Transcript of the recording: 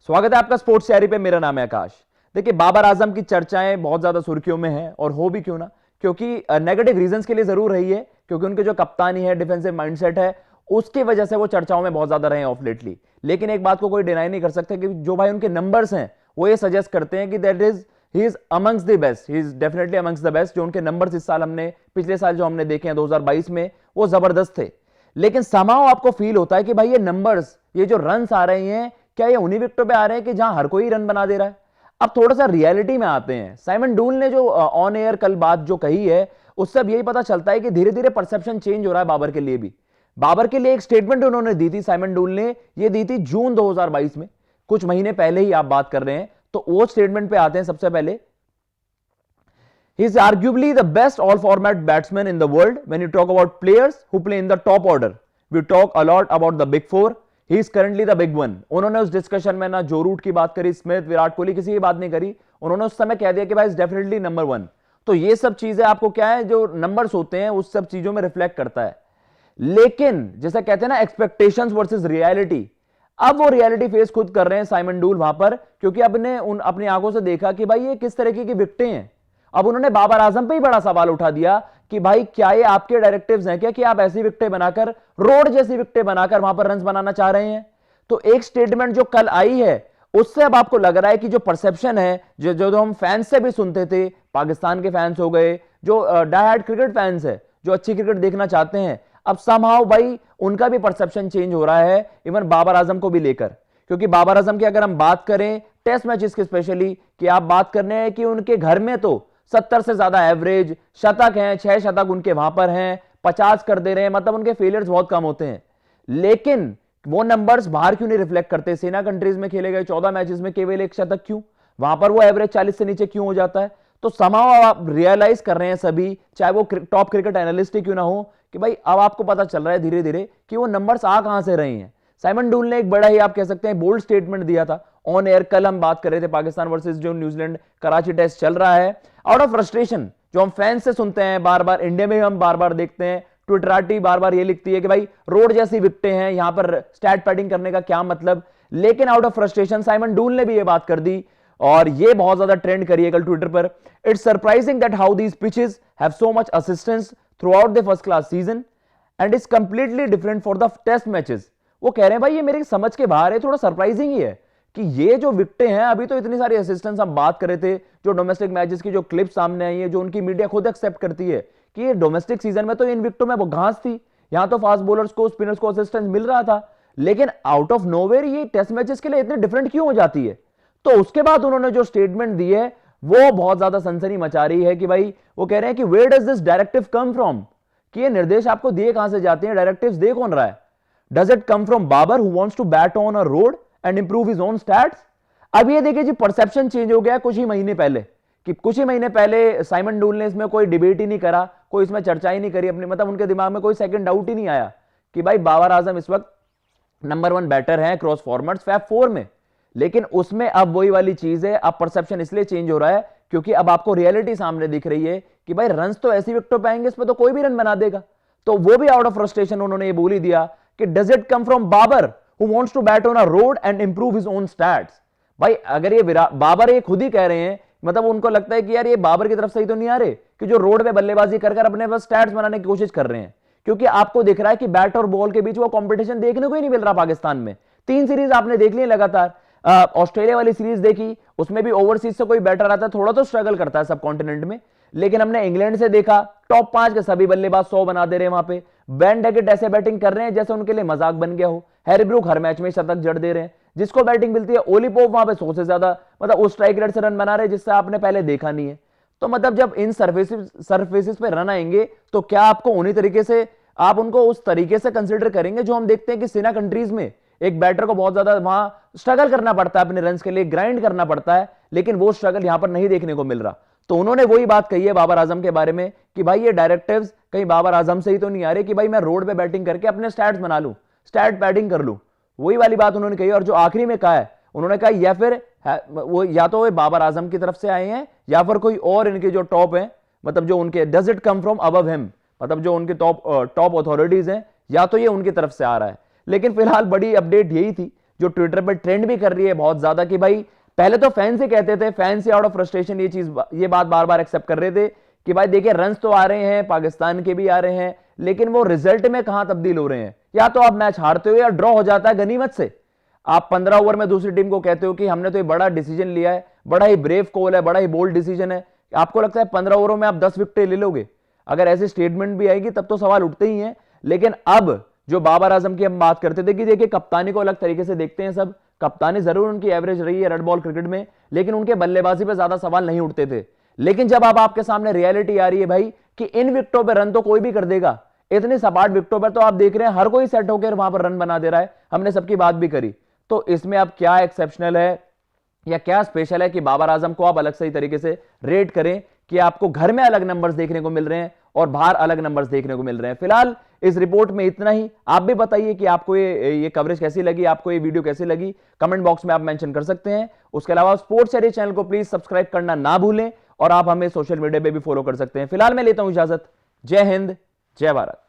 स्वागत है आपका स्पोर्ट्स शायरी पे। मेरा नाम है आकाश। देखिए, बाबर आजम की चर्चाएं बहुत ज्यादा सुर्खियों में हैं और हो भी क्यों ना, क्योंकि नेगेटिव रीजंस के लिए जरूर रही है, क्योंकि उनके जो कप्तानी है, डिफेंसिव माइंडसेट है, उसकी वजह से वो चर्चाओं में बहुत ज्यादा रहे हैं ऑफ लेटली। लेकिन एक बात को कोई डिनाई नहीं कर सकता कि जो भाई उनके नंबर्स हैं वो ये सजेस्ट करते हैं कि that is he is amongst the best, he is definitely amongst the best. जो उनके नंबर्स इस साल हमने, पिछले साल जो हमने देखे हैं 2022 में, वो जबरदस्त थे। लेकिन समाओ आपको फील होता है कि भाई ये नंबर्स, ये जो रन्स आ रहे हैं, क्या ये उन्हीं विकेटों पे आ रहे हैं कि जहां हर कोई रन बना दे रहा है। अब थोड़ा सा रियलिटी में आते हैं। साइमन डूल ने जो ऑन एयर कल बात जो कही है, उससे अब यही पता चलता है कि धीरे धीरे परसेप्शन चेंज हो रहा है बाबर के लिए भी। बाबर के लिए एक स्टेटमेंट उन्होंने दी थी, साइमन डूल ने ये दी थी जून 2022 में, कुछ महीने पहले ही आप बात कर रहे हैं। तो वो स्टेटमेंट पे आते हैं। सबसे पहले, he is arguably the best all format batsman in the world when you talk about players who play in the top order. We talk a lot about the big four. He is currently the big one. उन्होंने उस discussion में ना जो root की बात करी, Smith, Virat Kohli, किसी की बात नहीं करी। उन्होंने उस समय कह दिया कि भाई इज डेफिनेटली नंबर वन। तो ये सब चीजें आपको क्या है, जो नंबर्स होते हैं उस सब चीजों में रिफ्लेक्ट करता है। लेकिन जैसे कहते हैं ना, एक्सपेक्टेशंस वर्सेस रियलिटी, अब वो रियलिटी फेस खुद कर रहे हैं साइमन डूल वहां पर, क्योंकि अपने अपनी आंखों से देखा कि भाई ये किस तरीके की विकेटें हैं। अब उन्होंने बाबर आजम पे ही बड़ा सवाल उठा दिया कि भाई क्या ये आपके डायरेक्टिव्स हैं क्या कि आप ऐसी विकेटें बनाकर, रोड जैसी विकेटें बनाकर वहां पर रन बनाना चाह रहे हैं। तो एक स्टेटमेंट जो कल आई है, उससे अब आपको लग रहा है कि जो परसेप्शन है, जो हम फैंस से भी सुनते थे, पाकिस्तान के फैंस हो गए, जो डाई क्रिकेट फैंस है, जो अच्छी क्रिकेट देखना चाहते हैं, अब समहाउ भाई उनका भी परसेप्शन चेंज हो रहा है, इवन बाबर आजम को भी लेकर। क्योंकि बाबर आजम की अगर हम बात करें टेस्ट मैचेस की स्पेशली, कि आप बात करने हैं कि उनके घर में तो 70 से ज्यादा एवरेज शतक हैं, 6 शतक उनके वहां पर हैं, 50 कर दे रहे हैं, मतलब उनके फेलियर्स बहुत कम होते हैं। लेकिन वो नंबर्स बाहर क्यों नहीं रिफ्लेक्ट करते? सेना कंट्रीज में खेले गए 14 मैचेस में केवल 1 शतक क्यों? वहां पर वो एवरेज 40 से नीचे क्यों हो जाता है? तो समाओ आप रियलाइज कर रहे हैं सभी, चाहे वो टॉप क्रिकेट एनालिस्ट ही क्यों ना हो, कि भाई अब आपको पता चल रहा है धीरे धीरे कि वो नंबर्स आ कहां से रहे हैं। साइमन डूल ने एक बड़ा ही, आप कह सकते हैं, बोल्ड स्टेटमेंट दिया था ऑन एयर। कल हम बात कर रहे थे पाकिस्तान वर्सेस जो न्यूजीलैंड कराची टेस्ट चल रहा है, आउट ऑफ फ्रस्ट्रेशन जो हम फैंस से सुनते हैं बार बार, इंडिया में हम बार बार देखते हैं, ट्विटराटी बार बार ये लिखती है कि भाई रोड जैसी विकेटें हैं, यहां पर स्टैट पैडिंग करने का क्या मतलब। लेकिन आउट ऑफ फ्रस्ट्रेशन साइमन डूल ने भी ये बात कर दी और ये बहुत ज्यादा ट्रेंड करी है कल ट्विटर पर। It's surprising that how these pitches have so much assistance throughout the first class season and is completely different for the test matches. वो कह रहे हैं भाई ये मेरी समझ के बाहर है, थोड़ा सरप्राइजिंग ही है कि ये जो विकेटें हैं, अभी तो इतनी सारी असिस्टेंस हम बात कर रहे थे, जो डोमेस्टिक मैचेस की जो क्लिप सामने आई है, जो उनकी मीडिया खुद एक्सेप्ट करती है कि ये डोमेस्टिक सीजन में तो इन विकेटों में वो घास थी, यहां तो फास्ट बॉलर्स को, स्पिनर्स को असिस्टेंस मिल रहा था। लेकिन आउट ऑफ नोवेयर ये टेस्ट मैचेस के लिए इतनी डिफरेंट क्यों हो जाती है? तो उसके बाद उन्होंने जो स्टेटमेंट दी है वो बहुत ज्यादा सनसनी मचा रही है कि भाई वो कह रहे हैं कि where does this directive come from, कि ये निर्देश आपको दिए कहां से जाते हैं, डायरेक्टिव्स दे कौन रहा है? Does it come from Babar who wants to bat on a road and improve his own stats? अब ये देखिए जी, परसेप्शन चेंज हो गया कुछ ही महीने पहले, कि कुछ ही महीने पहले साइमन डूल ने इसमें कोई डिबेट ही नहीं करा, कोई इसमें चर्चा ही नहीं करी अपनी, मतलब उनके दिमाग में कोई सेकंड डाउट ही नहीं आया कि भाई बाबर आजम इस वक्त नंबर 1 बैटर है क्रॉस फॉर्मेट्स फैब 4 में। लेकिन उसमें अब वही वाली चीज है, अब परसेप्शन इसलिए चेंज हो रहा है क्योंकि अब आपको रियलिटी सामने दिख रही है कि भाई रन्स तो ऐसी विकेटों पे आएंगे, इसमें तो कोई भी रन बना देगा। तो वो भी आउट ऑफ फ्रस्ट्रेशन उन्होंने ये बोल ही दिया कि does it come from Babar who wants to bat on a road and improve his own stats? भाई अगर ये बाबर ये खुद ही कह रहे हैं, मतलब उनको लगता है कि यार ये बाबर की तरफ से ही तो नहीं आ रहे कि जो रोड पे बल्लेबाजी कर अपने पास स्टैट्स बनाने की कोशिश कर रहे हैं। क्योंकि आपको दिख रहा है कि बैट और बॉल के बीच वो कंपटीशन देखने को ही नहीं मिल रहा पाकिस्तान में। 3 सीरीज आपने देख ली लगातार, ऑस्ट्रेलिया वाली सीरीज देखी, उसमें भी ओवरसीज से कोई बैटर आता है थोड़ा तो स्ट्रगल करता है सब कॉन्टिनेंट में। लेकिन हमने इंग्लैंड से देखा, टॉप 5 के सभी बल्लेबाज 100 बना दे रहे हैं वहां पे। बेन डेकेट ऐसे बैटिंग कर रहे हैं जैसे उनके लिए मजाक बन गया हो। हैरी ब्रूक हर मैच में शतक जड़ दे रहे हैं, जिसको बैटिंग मिलती है। ओली पोप वहां पे 100 से ज्यादा, मतलब उस स्ट्राइक रेट से रन बना रहे जिससे आपने पहले देखा नहीं है। तो मतलब जब इन सर्फेसिस पे रन आएंगे तो क्या आपको उन्हीं तरीके से, आप उनको उस तरीके से कंसिडर करेंगे जो हम देखते हैं कि सेना कंट्रीज में एक बैटर को बहुत ज्यादा वहां स्ट्रगल करना पड़ता है अपने रन्स के लिए, ग्राइंड करना पड़ता है, लेकिन वो स्ट्रगल यहां पर नहीं देखने को मिल रहा। तो उन्होंने वही बात कही है बाबर आजम के बारे में कि भाई ये डायरेक्टिव्स कहीं बाबर आजम से ही तो नहीं आ रहे कि भाई मैं रोड पे बैटिंग करके अपने स्टैट्स बना लूं, स्टैट पैडिंग कर लूं। वही वाली बात उन्होंने कही। और जो आखिरी में कहा है, उन्होंने कहा या फिर वो या तो बाबर आजम की तरफ से आए हैं या फिर कोई और इनके जो टॉप है, मतलब जो उनके does it come from above him, मतलब जो उनके टॉप अथॉरिटीज हैं, या तो ये उनकी तरफ से आ रहा है। लेकिन फिलहाल बड़ी अपडेट यही थी जो ट्विटर पर ट्रेंड भी कर रही है बहुत ज्यादा कि भाई पहले तो फैंस ही कहते थे, fans he out of frustration ये बात बार बार एक्सेप्ट कर रहे थे कि भाई देखिए रन्स तो आ रहे हैं, पाकिस्तान के भी आ रहे हैं, लेकिन वो रिजल्ट में कहां तब्दील हो रहे हैं। या तो आप मैच हारते हो या ड्रॉ हो जाता है गनीमत से। आप 15 ओवर में दूसरी टीम को कहते हो कि हमने तो ये बड़ा डिसीजन लिया है, बड़ा ही ब्रेव कॉल है, बड़ा ही बोल्ड डिसीजन है, आपको लगता है 15 ओवरों में आप 10 विकेटें ले लोगे? अगर ऐसी स्टेटमेंट भी आएगी तब तो सवाल उठते ही हैं। लेकिन अब जो बाबर आजम की हम बात करते थे कि देखिए कप्तानी को अलग तरीके से देखते हैं सब, कप्तानी जरूर उनकी एवरेज रही है रेड बॉल क्रिकेट में, लेकिन उनके बल्लेबाजी पे ज्यादा सवाल नहीं उठते थे। लेकिन जब अब आपके सामने रियलिटी आ रही है भाई कि इन विकेटों पर रन तो कोई भी कर देगा, इतनी सपाट विकेटों पर तो आप देख रहे हैं हर कोई सेट होकर वहां पर रन बना दे रहा है, हमने सबकी बात भी करी। तो इसमें अब क्या एक्सेप्शनल है या क्या स्पेशल है कि बाबर आजम को आप अलग सही तरीके से रेट करें कि आपको घर में अलग नंबर्स देखने को मिल रहे हैं और बाहर अलग नंबर्स देखने को मिल रहे हैं? फिलहाल इस रिपोर्ट में इतना ही। आप भी बताइए कि आपको ये कवरेज कैसी लगी, आपको ये वीडियो कैसी लगी, कमेंट बॉक्स में आप मेंशन कर सकते हैं। उसके अलावा स्पोर्ट्स चैनल चैनल को प्लीज सब्सक्राइब करना ना भूलें और आप हमें सोशल मीडिया पे भी फॉलो कर सकते हैं। फिलहाल मैं लेता हूं इजाजत। जय हिंद, जय भारत।